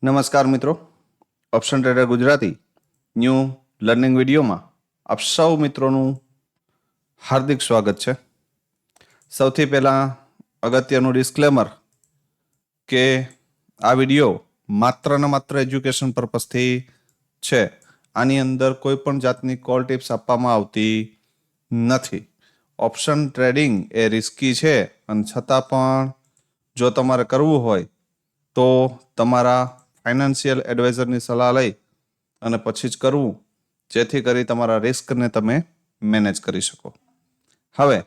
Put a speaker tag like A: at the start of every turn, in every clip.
A: નમસ્કાર મિત્રો, option trader Gujarati new learning વિડીયોમાં આપ સૌ મિત્રોનું હાર્દિક સ્વાગત છે. સૌથી પહેલાં અગત્યનું ડિસ્ક્લેમર કે આ વિડીયો માત્ર ને માત્ર એજ્યુકેશન પર્પઝથી છે. આની અંદર કોઈ પણ જાતની કોલ ટિપ્સ આપવામાં આવતી નથી. ઓપ્શન ટ્રેડિંગ એ રિસ્કી છે અને છતાં પણ જો તમારે કરવું હોય તો તમારા ફાઇનાન્શિયલ એડવાઇઝરની સલાહ લઈ અને પછી જ કરવું, જેથી કરી તમારા રિસ્કને તમે મેનેજ કરી શકો. હવે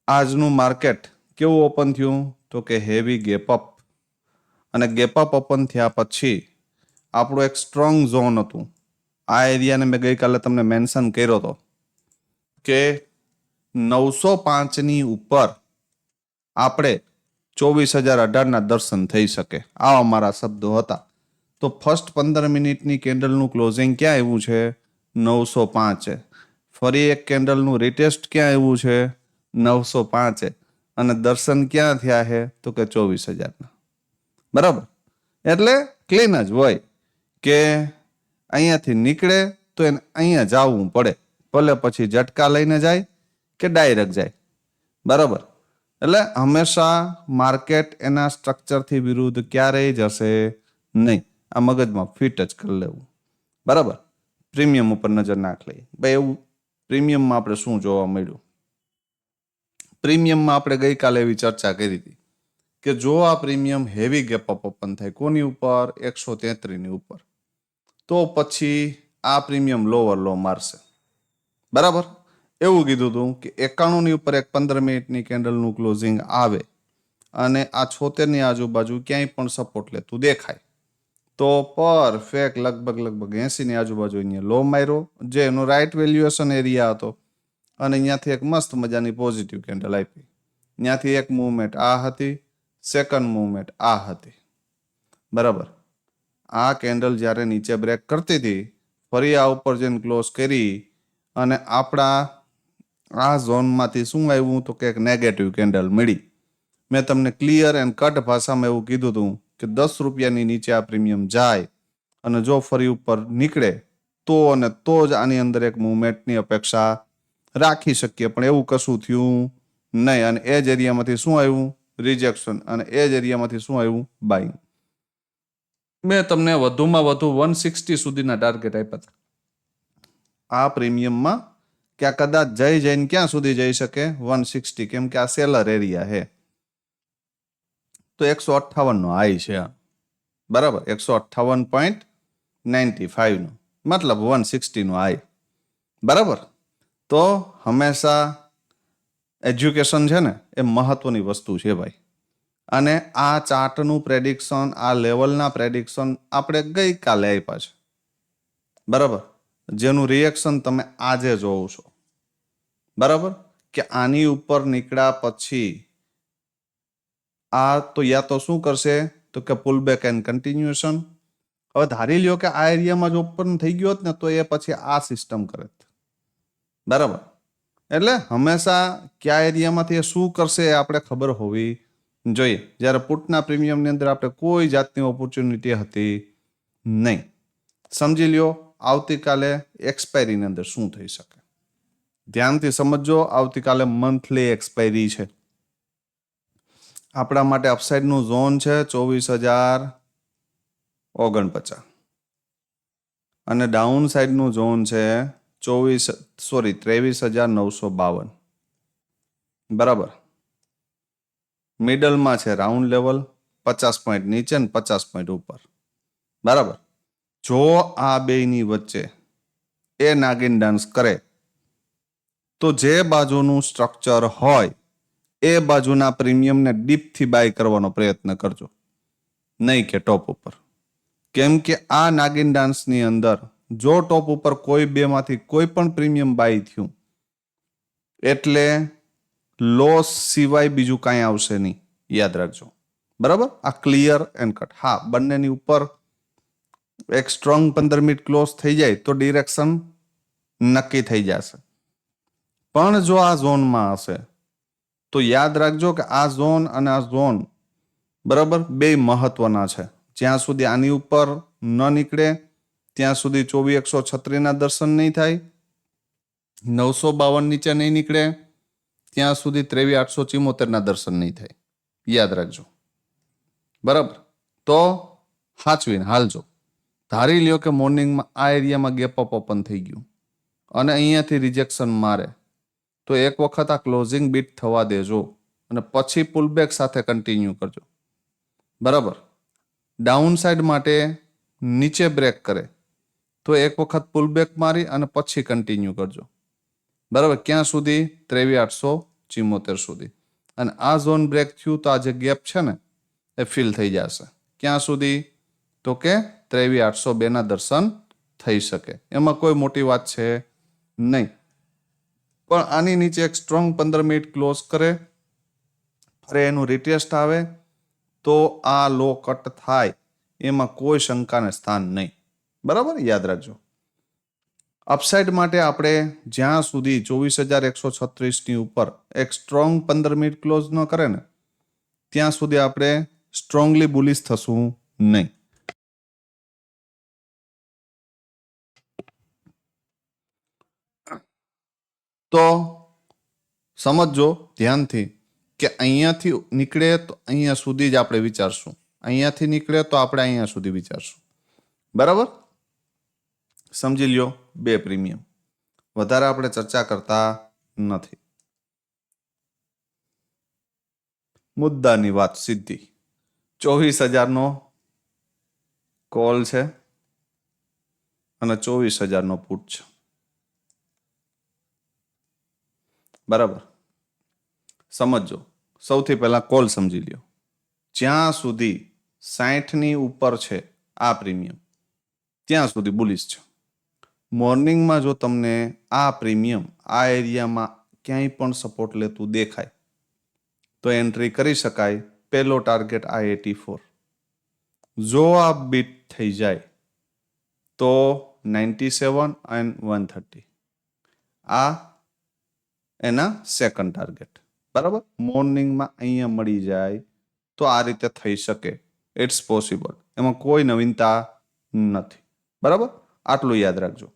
A: આજનું માર્કેટ કેવું ઓપન થયું તો કે હેવી ગેપ અપ, અને ગેપ અપ ઓપન થયા પછી આપણું એક સ્ટ્રોંગ ઝોન હતું. આ એરિયાને મેં ગઈકાલે તમને મેન્શન કર્યો હતો કે 905ની ઉપર આપણે 24,018ના દર્શન થઈ શકે, આ અમારા શબ્દો હતા. તો ફર્સ્ટ 15 મિનિટની કેન્ડલનું ક્લોઝિંગ ક્યાં આવ્યું છે? 905. ફરી એક કેન્ડલનું રિટેસ્ટ ક્યાં આવ્યું છે? 905. અને દર્શન ક્યાં થયા છે તો કે 24,000ના. બરાબર, એટલે ક્લીન જ હોય કે અહીંયાથી નીકળે તો એને અહીંયા જવું પડે, ભલે પછી ઝટકા લઈને જાય કે ડાયરેક્ટ જાય. બરાબર, એટલે હંમેશા માર્કેટ એના સ્ટ્રક્ચરથી વિરુદ્ધ ક્યારેય જશે નહીં. આ મગજમાં ફિટ જ કરી લેવું. બરાબર, પ્રીમિયમ ઉપર નજર નાખ લઈએ. ભાઈ એવું પ્રીમિયમમાં આપણે શું જોવા મળ્યું? પ્રીમિયમમાં આપણે ગઈકાલે એવી ચર્ચા કરી હતી કે જો આ premium heavy gap up open થાય કોની ઉપર? 133ની ઉપર, તો પછી આ પ્રીમિયમ લોવર લો મારશે. બરાબર, એવું કીધું હતું કે 91ની ઉપર એક 15 મિનિટની કેન્ડલનું ક્લોઝિંગ આવે અને આ 76ની આજુબાજુ ક્યાંય પણ સપોર્ટ લેતું દેખાય તો પરફેક્ટ લગભગ 80ની આજુબાજુ અહીંયા લો માર્યો, જે એનો રાઇટ વેલ્યુએશન એરિયા હતો. અને અહીંયાથી એક મસ્ત મજાની પોઝિટિવ કેન્ડલ આપી. ત્યાંથી એક મૂવમેન્ટ આ હતી, સેકન્ડ મૂવમેન્ટ આ હતી. બરાબર, આ કેન્ડલ જ્યારે નીચે બ્રેક કરતી હતી, ફરી આ ઉપર જઈને ક્લોઝ કરી અને આપણા આ ઝોનમાંથી શું આવ્યું તો કે એક નેગેટિવ કેન્ડલ મળી. મેં તમને ક્લિયર એન્ડ કટ ભાષામાં એવું કીધું હતું કે 10 રૂપિયાની નીચે આ પ્રીમિયમ જાય અને જો ફરી ઉપર નીકળે તો અને તો જ આની અંદર એક મૂવમેન્ટની અપેક્ષા રાખી શકીએ. પણ એવું કશું થયું નહીં અને એ જ એરિયામાંથી શું આવ્યું? રિજેક્શન. અને એ જ એરિયામાંથી શું આવ્યું? બાઇંગ. મેં તમને વધુમાં વધુ 160 સુધીના ટાર્ગેટ આપ્યા હતા આ પ્રીમિયમમાં, કે આ કદાચ જઈને ક્યાં સુધી જઈ શકે? 160, કેમ કે આ સેલર એરિયા છે. તો 158નો હાઈ છે. બરાબર, 158.95નો મતલબ 160નો હાઈ. બરાબર, તો હંમેશા એજ્યુકેશન છે ને એ મહત્વની વસ્તુ છે ભાઈ. અને આ ચાર્ટનું પ્રેડિક્શન, આ લેવલના પ્રેડિક્શન આપણે ગઈકાલે આપ્યા છે. બરાબર, જેનું રિએક્શન તમે આજે જોવો છો. બરાબર, કે આની ઉપર નીકળ્યા પછી આ તો યા તો શું કરશે તો કે પુલ બેક એન્ડ કન્ટિન્યુએશન. હવે ધારી લ્યો કે આ એરિયામાં જો ઓપન થઈ ગયો હોત ને તો એ પછી આ સિસ્ટમ કરે. બરાબર, એટલે હંમેશા કયા એરિયામાંથી એ શું કરશે એ આપણે ખબર હોવી જોઈએ. જ્યારે પુટના પ્રીમિયમની અંદર આપણે કોઈ જાતની ઓપોર્ચ્યુનિટી હતી નહીં. સમજી લ્યો આવતીકાલે એક્સપાયરીની અંદર શું થઈ શકે, ધ્યાનથી સમજો. આવતીકાલે મંથલી એક્સપાયરી છે. આપણા માટે અપસાઇડનું ઝોન છે 24,049 અને ડાઉન સાઇડનું ઝોન છે 23,952. બરાબર, મિડલમાં છે રાઉન્ડ લેવલ 50 પોઈન્ટ નીચે ને 50 પોઈન્ટ ઉપર. બરાબર, જો આ બેની વચ્ચે એ નાગિન ડાન્સ કરે તો જે બાજુનું સ્ટ્રક્ચર હોય એ બાજુના પ્રીમિયમને ડીપથી બાય કરવાનો પ્રયત્ન કરજો, નહીં કે ટોપ ઉપર. કેમ કે આ નાગિન ડાન્સની અંદર જો ટોપ ઉપર કોઈ બેમાંથી કોઈ પણ પ્રીમિયમ બાય થયું એટલે લોસ સિવાય બીજું કાંઈ આવશે નહીં, યાદ રાખજો. બરાબર, આ ક્લિયર એન્ડ કટ. હા, બંનેની ઉપર એક સ્ટ્રોંગ 15 મિનિટ ક્લોઝ થઈ જાય તો ડિરેક્શન નક્કી થઈ જશે. પણ જો આ ઝોનમાં હશે તો યાદ રાખજો કે આ ઝોન અને આ ઝોન બરાબર બે મહત્વના છે. જ્યાં સુધી આની ઉપર ન નીકળે ત્યાં સુધી 24,136 દર્શન નહીં થાય. 952 નીચે નહીં નીકળે ત્યાં સુધી 23,874 દર્શન નહીં થાય. યાદ રાખજો. બરાબર. તો સાચવીને હાલજો. ધારી લ્યો કે મોર્નિંગમાં આ એરિયામાં ગેપ અપ ઓપન થઈ ગયું અને અહીંયાથી રિજેક્શન મારે, તો એક વખત આ ક્લોઝિંગ બીટ થવા દેજો અને પછી પુલબેક સાથે કન્ટિન્યુ કરજો. બરાબર. ડાઉન સાઈડ માટે નીચે બ્રેક કરે તો એક વખત પુલબેક મારી અને પછી કન્ટિન્યુ કરજો. બરાબર. ક્યાં સુધી? 23,874 સુધી. અને આ ઝોન બ્રેક થયું તો આ જે ગેપ છે ને એ ફિલ થઈ જશે. ક્યાં સુધી? તો કે 23,802 દર્શન થઈ શકે. એમાં કોઈ મોટી વાત છે નહીં. પણ આની નીચે એક સ્ટ્રોંગ 15 મિનિટ ક્લોઝ કરે, ફરે એનું રિટેસ્ટ આવે તો આ લો કટ થાય, એમાં કોઈ શંકાને સ્થાન નહીં. બરાબર. યાદ રાખજો. અપસાઇડ માટે આપણે જ્યાં સુધી 24,136 ની ઉપર એક સ્ટ્રોંગ 15 મિનિટ ક્લોઝ ન કરે ને ત્યાં સુધી આપણે સ્ટ્રોંગલી બુલિશ થશું નહીં. તો સમજો ધ્યાનથી કે અહીંયાથી નીકળે તો અહીંયા સુધી જ આપણે વિચારશું, અહીંયાથી નીકળે તો આપણે અહીંયા સુધી વિચારશું. બરાબર. સમજી લ્યો. 2 પ્રીમિયમ વધારે આપણે ચર્ચા કરતા નથી. મુદ્દાની વાત સીધી. 24,000 કોલ છે અને 24,000 પુટ છે. બરાબર. સમજો. સૌથી પહેલા કોલ સમજી લ્યો. જ્યાં સુધી 60 ની ઉપર છે આ પ્રીમિયમ ત્યાં સુધી બુલિશ છે. મોર્નિંગમાં જો તમને આ પ્રીમિયમ આ એરિયામાં ક્યાંય પણ સપોર્ટ લેતું દેખાય તો એન્ટ્રી કરી શકાય. પહેલો ટાર્ગેટ આ 84. જો આ બીટ થઈ જાય તો 97 and 130 આ એના સેકન્ડ ટાર્ગેટ. બરાબર. મોર્નિંગમાં અહીંયા મળી જાય તો આ રીતે થઈ શકે. It's possible. એમાં કોઈ નવીનતા નથી. બરાબર. આટલું યાદ રાખજો.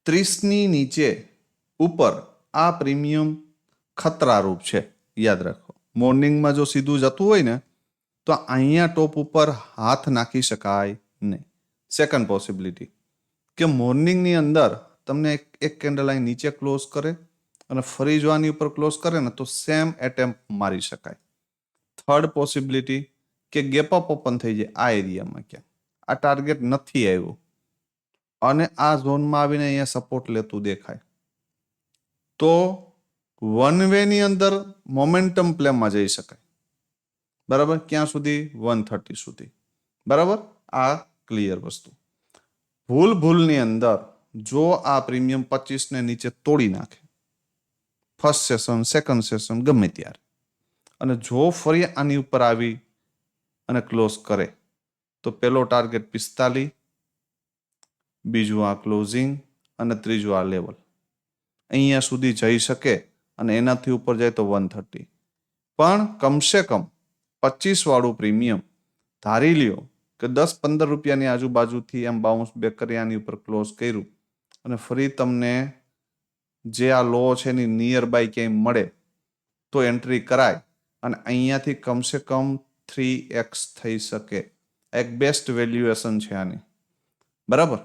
A: 30 ની નીચે ઉપર આ પ્રીમિયમ ખતરારૂપ છે. યાદ રાખો. મોર્નિંગમાં જો સીધું જતું હોય ને તો અહીંયા ટોપ ઉપર હાથ નાખી શકાય નહીં. સેકન્ડ પોસિબિલિટી કે મોર્નિંગની અંદર તમને એક કેન્ડલ અહીં નીચે ક્લોઝ કરે અને ફરી જો આની ઉપર ક્લોઝ કરે ને તો સેમ એટેમ્પ્ટ મારી શકાય. થર્ડ પોસિબિલિટી કે ગેપ અપ ઓપન થઈ જાય આ એરિયામાં, ક્યાં આ ટાર્ગેટ નથી આવ્યું અને આ ઝોનમાં આવીને અહીંયા સપોર્ટ લેતું દેખાય તો વન વે ની અંદર મોમેન્ટમ પ્લેમાં જઈ શકાય. બરાબર. ક્યાં સુધી? 130 સુધી. બરાબર. આ ક્લિયર વસ્તુ. ભૂલની અંદર જો આ પ્રીમિયમ 25 ને નીચે તોડી નાખે, ફર્સ્ટ સેશન સેકન્ડ સેશન ગમે ત્યારે, અને જો ફરી આની ઉપર આવી અને ક્લોઝ કરે તો પેલો ટાર્ગેટ 45, બીજું આ ક્લોઝિંગ અને ત્રીજું આ લેવલ અહીંયા સુધી જઈ શકે અને એનાથી ઉપર જાય તો 130. પણ કમસે કમ 25 વાળું પ્રીમિયમ ધારી લ્યો કે 10-15 રૂપિયાની આજુબાજુથી એમ બાઉન્સ બેક કરી આની ઉપર ક્લોઝ કર્યું અને ફરી તમને જે આ લો છે એની નિયર બાય ક્યાંય મળે તો એન્ટ્રી કરાય અને અહીંયાથી કમસે કમ 3x થઈ શકે. એક બેસ્ટ વેલ્યુએશન છે આની. બરાબર.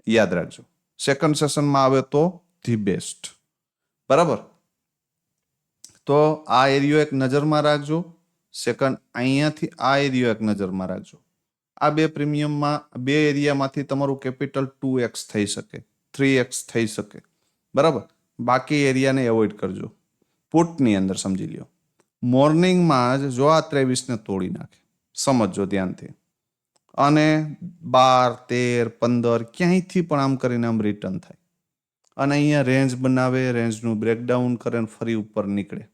A: યાદ રાખજો. સેકન્ડ સેશનમાં આવે તો ધી બેસ્ટ. બરાબર. તો આ એરિયો એક નજરમાં રાખજો. સેકન્ડ અહીંયાથી આ એરિયો એક નજરમાં રાખજો. આ 2 પ્રીમિયમમાં 2 એરિયામાંથી તમારું કેપિટલ 2x થઈ શકે, 3x થઈ શકે. બરાબર. બાકી એરિયાને એવોઇડ કરજો. પુટની અંદર સમજી લ્યો. મોર્નિંગમાં જ જો આ 23 ને તોડી નાખે, સમજજો ધ્યાનથી, અને 12, 13, 15 ક્યાંયથી પણ આમ કરીને આમ રિટર્ન થાય અને અહીંયા રેન્જ બનાવે, રેન્જનું બ્રેકડાઉન કરે અને ફરી ઉપર નીકળે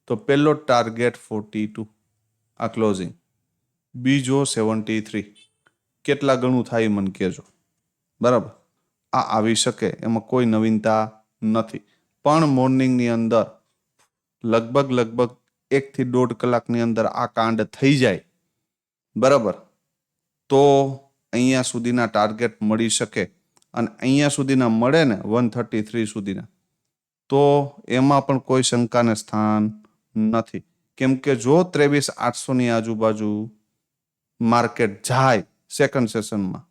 A: તો પહેલો ટાર્ગેટ 42 આ ક્લોઝિંગ, બીજો 73. કેટલા ગણું થાય મને કહેજો. બરાબર. આ આવી શકે, એમાં કોઈ નવીનતા નથી. પણ મોર્નિંગની અંદર લગભગ 1 થી 1.5 કલાકની અંદર આ કાંડ થઈ જાય બરાબર. તો અહીંયા સુધીના ટાર્ગેટ મળી શકે અને અહીંયા સુધીના મળે ને 133 સુધીના, તો એમાં પણ કોઈ શંકાને સ્થાન નથી. કેમ કે જો 23,800ની આજુબાજુ માર્કેટ જાય સેકન્ડ સેશનમાં,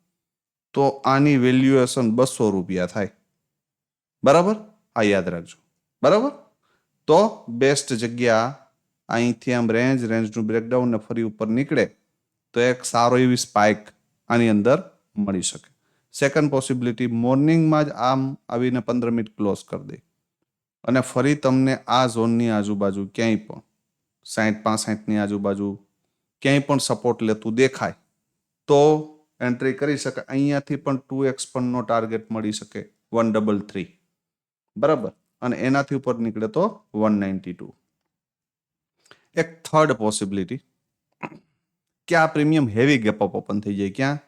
A: તો આની વેલ્યુએશન 200 રૂપિયા થાય. બરાબર, આ યાદ રાખજો. બરાબર, તો બેસ્ટ જગ્યા અહીંથી આમ રેન્જનું બ્રેકડાઉન ને ફરી ઉપર નીકળે તો એક સારો એવી સ્પાઇક આની અંદર મળી શકે. સેકન્ડ પોસિબિલિટી, મોર્નિંગમાં જ આમ આવીને 15 મિનિટ ક્લોઝ કરી દે અને ફરી તમને આ ઝોનની આજુબાજુ ક્યાંય પણ 60-65ની આજુબાજુ ક્યાંય પણ સપોર્ટ લેતું દેખાય તો એન્ટ્રી કરી શકે. અહીંયાથી પણ 2x પણનો ટાર્ગેટ મળી શકે 133. બરાબર, અને એનાથી ઉપર નીકળે તો 192. એક થર્ડ પોસિબિલિટી કે આ premium heavy gap up open થઈ જાય ક્યાં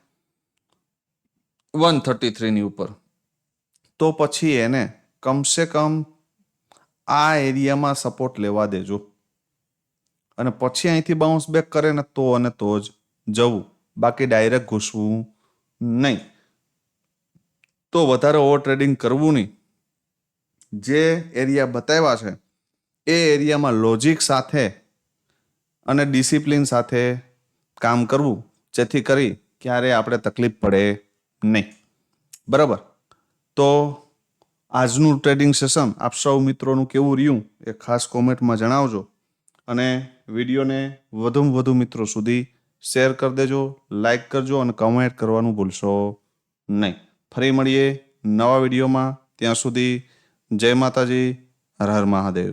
A: 133ની ઉપર, તો પછી એને કમસે કમ આ એરિયામાં સપોર્ટ લેવા દેજો અને પછી અહીંથી બાઉન્સ બેક કરે ને તો અને તો જ જવું, બાકી ડાયરેક્ટ ઘૂસવું નહીં. તો વધારે ઓવર ટ્રેડિંગ કરવું નહીં. જે એરિયા બતાવ્યા છે એ એરિયામાં લોજિક સાથે અને ડિસિપ્લિન સાથે કામ કરવું, જેથી કરી ક્યારે આપણે તકલીફ પડે નહીં. બરાબર, તો આજનું ટ્રેડિંગ સેશન આપ સૌ મિત્રોનું કેવું રહ્યું એ ખાસ કોમેન્ટમાં જણાવજો અને વિડીયોને વધુમાં વધુ મિત્રો સુધી શેર કરી દેજો, લાઈક કરજો અને કમેન્ટ કરવાનું ભૂલશો નહીં. ફરી મળીએ નવા વિડીયોમાં. ત્યાં સુધી જય માતાજી, હર હર મહાદેવ.